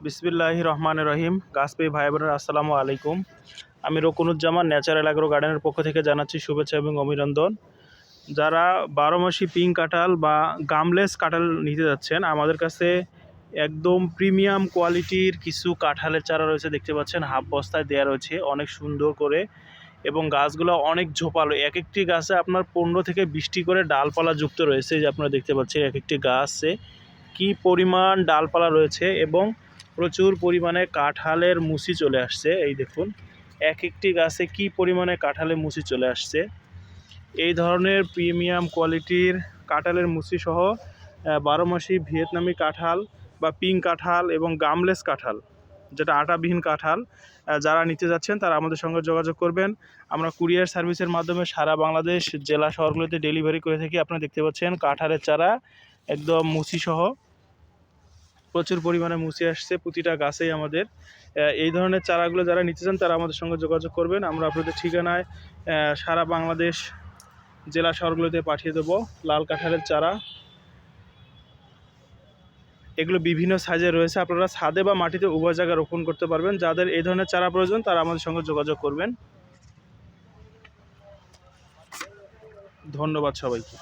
বিসমিল্লাহির রহমানির রহিম। গাছপ্রেমী ভাই বোনেরা আসসালামু আলাইকুম। আমি রকুনুজ্জামান ন্যাচারাল অ্যাগ্রো গার্ডেনের পক্ষ থেকে জানাচ্ছি শুভেচ্ছা এবং অভিনন্দন। যারা 12 মাসি পিঙ্ক কাঁঠাল বা গামলেস কাঁঠাল নিতে যাচ্ছেন, আমাদের কাছে একদম প্রিমিয়াম কোয়ালিটির কিছু কাঁঠালের চারা রয়েছে। দেখতে পাচ্ছেন হাফ বস্তায় দেওয়া রয়েছে অনেক সুন্দর করে, এবং গাছগুলো অনেক ঝোপালো। এক একটি গাছে আপনার 15 থেকে 20টি করে ডালপালা যুক্ত রয়েছে। যে আপনারা দেখতে পাচ্ছেন এক একটি গাছে কি পরিমাণ ডালপালা রয়েছে, এবং প্রচুর পরিমাণে কাঁঠালের মুচি চলে আসছে। এই দেখুন এক একটি গাছে কি পরিমাণে কাঁঠালের মুচি চলে আসছে। এই ধরনের প্রিমিয়াম কোয়ালিটির কাঁঠালের মুচি সহ 12 মাসি ভিয়েতনামি কাঁঠাল বা পিঙ্ক কাঁঠাল এবং গামলেস কাঁঠাল, যেটা আটাবিহীন কাঁঠাল, যারা নিতে যাচ্ছেন তারা আমাদের সঙ্গে যোগাযোগ করবেন। আমরা কুরিয়ার সার্ভিসের মাধ্যমে সারা বাংলাদেশ জেলা শহরগুলোতে ডেলিভারি করে থাকি। আপনারা দেখতে পাচ্ছেন কাঁঠালের চারা একদম মুচি সহ প্রচুর পরিমাণে মুচি আসছে প্রতিটা গাছেই আমাদের। এই ধরনের চারাগুলো যারা নিতে চান তারা আমাদের সঙ্গে যোগাযোগ করবেন। আমরা আপনাদের ঠিকানায় সারা বাংলাদেশ জেলা শহরগুলোতে পাঠিয়ে দেবো লাল কাঁঠালের চারা। এগুলো বিভিন্ন সাইজে রয়েছে, আপনারা ছাদে বা মাটিতে উভয় জায়গায় রোপণ করতে পারবেন। যাদের এই ধরনের চারা প্রয়োজন তারা আমাদের সঙ্গে যোগাযোগ করবেন। ধন্যবাদ সবাইকে।